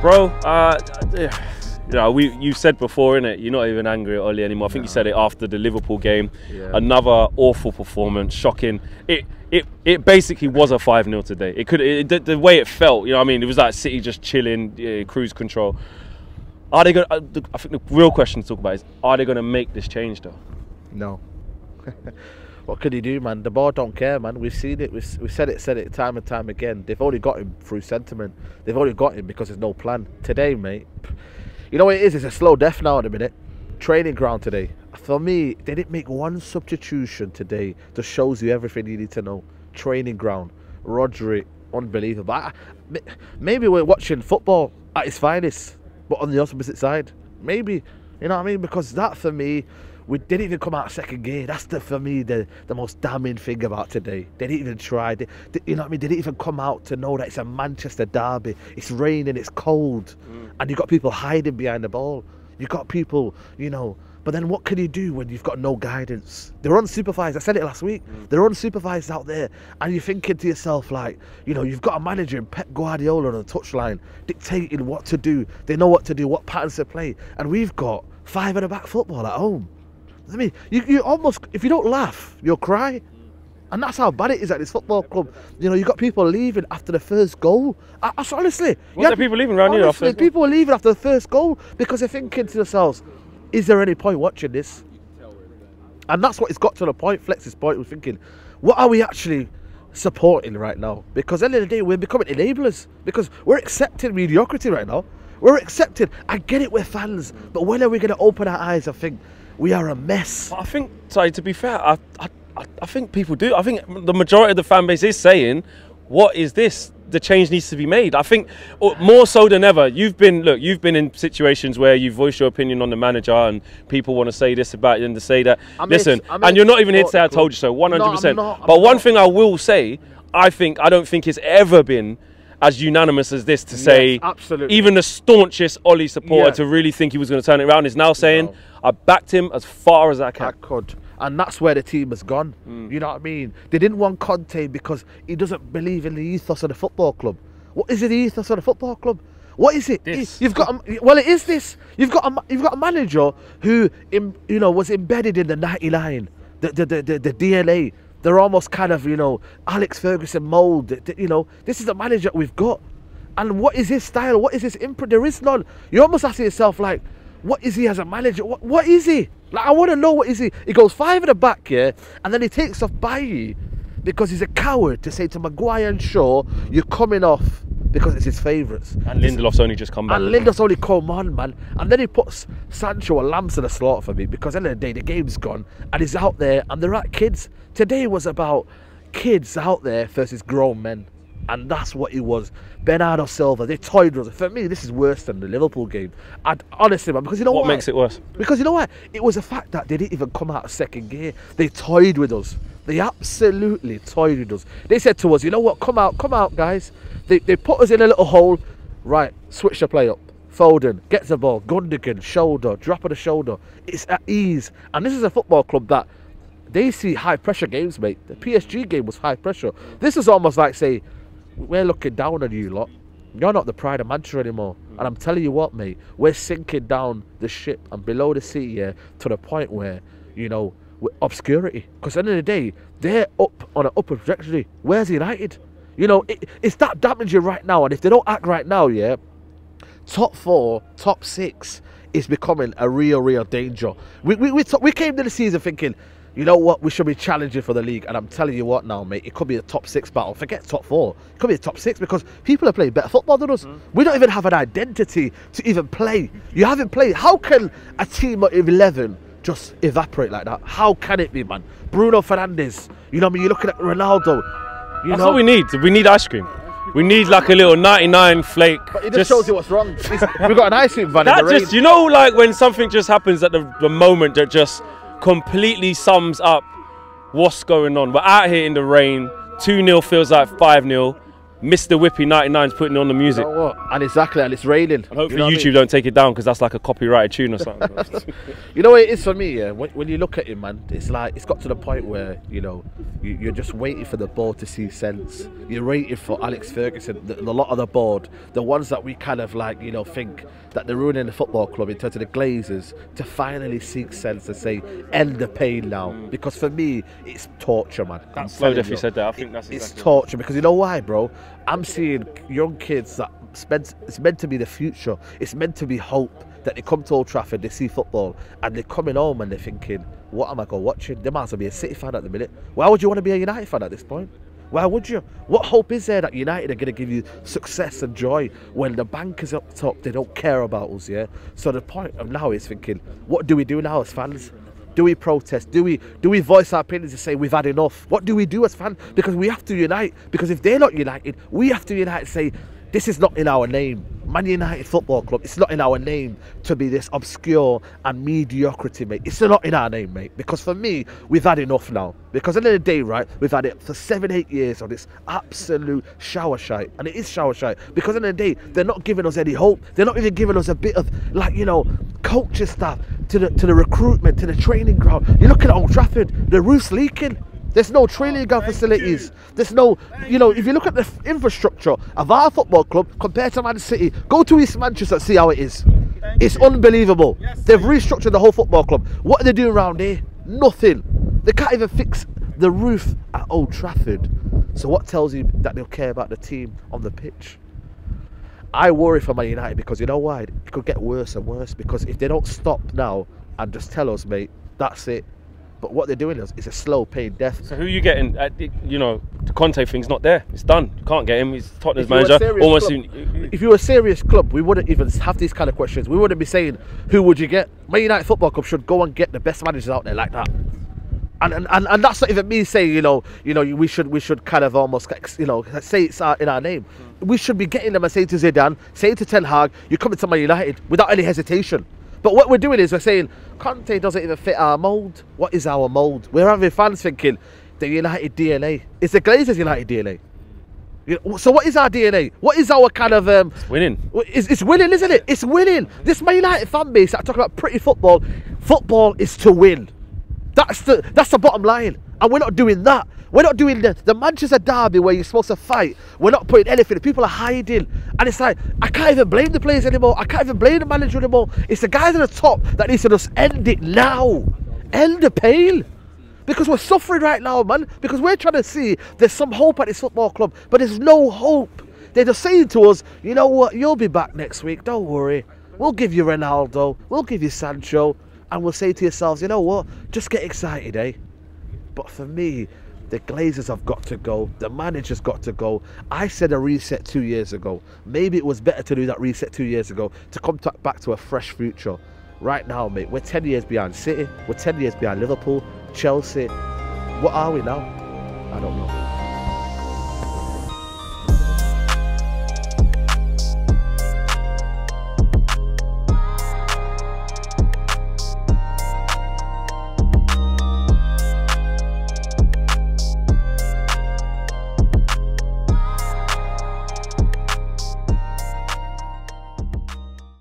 Bro, you know, you said before, innit, you're not even angry at Oli anymore. I think you said it after the Liverpool game. Yeah. Another awful performance, shocking. It basically was a 5-0 today. The way it felt, you know what I mean? It was like City just chilling, cruise control. Are they going? I think the real question to talk about is: are they going to make this change though? No. What can you do, man? The board don't care, man. We've seen it. We've said it time and time again. They've only got him through sentiment. They've only got him because there's no plan. Today, mate, you know what it is? It's a slow death now at the minute. Training ground today. For me, they didn't make one substitution today. Just shows you everything you need to know. Training ground. Rodri, unbelievable. Maybe we're watching football at its finest, but on the opposite side. Maybe, you know what I mean? Because that, for me, we didn't even come out second gear. That's for me the most damning thing about today. They didn't even try. You know what I mean? They didn't even come out to know that it's a Manchester derby. It's raining, it's cold, and you've got people hiding behind the ball. You've got people, you know. But then what can you do when you've got no guidance? They're unsupervised. I said it last week. They're unsupervised out there. And you're thinking to yourself, like, you know, you've got a manager in Pep Guardiola on the touchline dictating what to do. They know what to do, what patterns to play. And we've got 5 at the back football at home. I mean, you almost, if you don't laugh, you'll cry. And that's how bad it is at this football club. You know, you've got people leaving after the first goal. Honestly. What's there people leaving around here after? People are leaving after the first goal because they're thinking to themselves, is there any point watching this? And that's what it's got to the point. Flex's point was thinking, what are we actually supporting right now? Because at the end of the day, we're becoming enablers. Because we're accepting mediocrity right now. We're accepting, I get it, we're fans. But when are we going to open our eyes and think, we are a mess? I think, sorry, to be fair, I think people do. I think the majority of the fan base is saying, what is this? The change needs to be made. I think more so than ever, you've been in situations where you've voiced your opinion on the manager and people want to say this about you and to say that. Listen, and you're not even here to say I told you so, 100%. But one thing I will say, I don't think it's ever been as unanimous as this to say, absolutely. Even the staunchest Oli supporter to really think he was going to turn it around is now saying, I backed him as far as I can. I could. And that's where the team has gone. You know what I mean? They didn't want Conte because he doesn't believe in the ethos of the football club. What is it, the ethos of the football club? What is it? You've got well, it is this. You've got a manager who, you know, was embedded in the 99, the DNA. They're almost kind of, you know, Alex Ferguson mould. You know, this is the manager we've got. And what is his style? What is his imprint? There is none. You're almost asking yourself, like, what is he as a manager? What is he? Like, I want to know, what is he? He goes 5 at the back, yeah, and then he takes off Bailly because he's a coward to say to Maguire and Shaw, you're coming off because it's his favourites. And Lindelof's only just come back. And Lindelof's only come on, man. And then he puts Sancho or Lamps in the slaughter for me because at the end of the day, the game's gone and he's out there and they're at kids. Today was about kids out there versus grown men. And that's what it was. Bernardo Silva, they toyed with us. For me, this is worse than the Liverpool game. Honestly, man, because you know what? What makes it worse? Because you know what? It was the fact that they didn't even come out of second gear. They toyed with us. They absolutely toyed with us. They said to us, you know what? Come out, guys. They put us in a little hole. Right, switch the play up. Foden gets the ball. Gundogan, shoulder, drop of the shoulder. It's at ease. And this is a football club that they see high pressure games, mate. The PSG game was high pressure. This is almost like, say, we're looking down on you lot. You're not the pride of Manchester anymore. And I'm telling you what, mate, we're sinking down the ship and below the sea here to the point where, you know, obscurity. Because at the end of the day, they're up on an upward trajectory. Where's United? You know, it's that damaging right now. And if they don't act right now, yeah, top 4, top 6 is becoming a real danger. We came to the season thinking, you know what, we should be challenging for the league. And I'm telling you what now, mate, it could be a top 6 battle. Forget top 4. It could be a top 6 because people are playing better football than us. We don't even have an identity to even play. You haven't played. How can a team of 11 just evaporate like that? How can it be, man? Bruno Fernandes, you know what I mean? You're looking at Ronaldo. That's what we need. We need ice cream. We need like a little 99 flake. But it just shows you what's wrong. We've got an ice cream van in the rain. You know, like when something just happens at the moment that just completely sums up what's going on. We're out here in the rain. 2-0 feels like 5-0. Mr. Whippy 99's putting on the music. You know what? And exactly, and it's raining. And hopefully you know YouTube don't take it down because that's like a copyrighted tune or something. You know what it is for me, yeah? When you look at him, man, it's like it's got to the point where, you know, you're just waiting for the board to see sense. You're waiting for Alex Ferguson, the lot of the board, the ones that we kind of like, you know, think that they're ruining the football club in terms of the Glazers, to finally seek sense and say, end the pain now. Because for me, it's torture, man. That's slow if you said that. I think that's it's exactly torture, because you know why, bro? I'm seeing young kids that it's meant to be the future. It's meant to be hope, that they come to Old Trafford, they see football, and they're coming home and they're thinking, what am I going watching? They might as well be a City fan at the minute. Why would you want to be a United fan at this point? Why would you? What hope is there that United are going to give you success and joy when the bankers up top, they don't care about us, yeah? So the point of now is thinking, what do we do now as fans? Do we protest? Do we voice our opinions and say we've had enough? What do we do as fans? Because we have to unite. Because if they're not united, we have to unite and say, this is not in our name. Man United Football Club, it's not in our name to be this obscure and mediocrity, mate. It's not in our name, mate. Because for me, we've had enough now. Because at the end of the day, right, we've had it for 7-8 years on this absolute shower shite. And it is shower shite. Because at the end of the day, they're not giving us any hope. They're not even giving us a bit of, like, you know, culture stuff to the recruitment, to the training ground. You look at Old Trafford, the roof's leaking. There's no training ground facilities. There's no, you know, if you look at the infrastructure of our football club compared to Man City, go to East Manchester and see how it is. It's unbelievable. They've restructured the whole football club. What are they doing around here? Nothing. They can't even fix the roof at Old Trafford. So what tells you that they'll care about the team on the pitch? I worry for Man United because you know why? It could get worse and worse, because if they don't stop now and just tell us, mate, that's it. But what they're doing is a slow pain death. So who are you getting? You know, the Conte thing's not there. It's done. You can't get him. He's Tottenham's manager. Almost. If you were a serious club, we wouldn't even have these kind of questions. We wouldn't be saying, who would you get? Man United Football Club should go and get the best managers out there like that. And that's not even me saying, you know, we should kind of almost, you know, say it's in our name. We should be getting them and saying to Zidane, saying to Ten Hag, you're coming to Man United without any hesitation. But what we're doing is we're saying, Conte doesn't even fit our mould. What is our mould? We're having fans thinking, the United DNA. It's the Glazers' United DNA. So what is our DNA? What is our kind of... it's winning. It's winning, isn't it? It's winning. This Man United fan base that are talking about pretty football, football is to win. That's the bottom line. And we're not doing that. We're not doing the Manchester derby where you're supposed to fight. We're not putting anything. People are hiding. And it's like, I can't even blame the players anymore. I can't even blame the manager anymore. It's the guys at the top that needs to just end it now. End the pain. Because we're suffering right now, man. Because we're trying to see there's some hope at this football club. But there's no hope. They're just saying to us, you know what, you'll be back next week. Don't worry. We'll give you Ronaldo. We'll give you Sancho. And we'll say to yourselves, you know what, just get excited, eh? But for me, the Glazers have got to go. The manager's got to go. I said a reset 2 years ago. Maybe it was better to do that reset 2 years ago to come back to a fresh future. Right now, mate, we're 10 years behind City. We're 10 years behind Liverpool, Chelsea. What are we now? I don't know.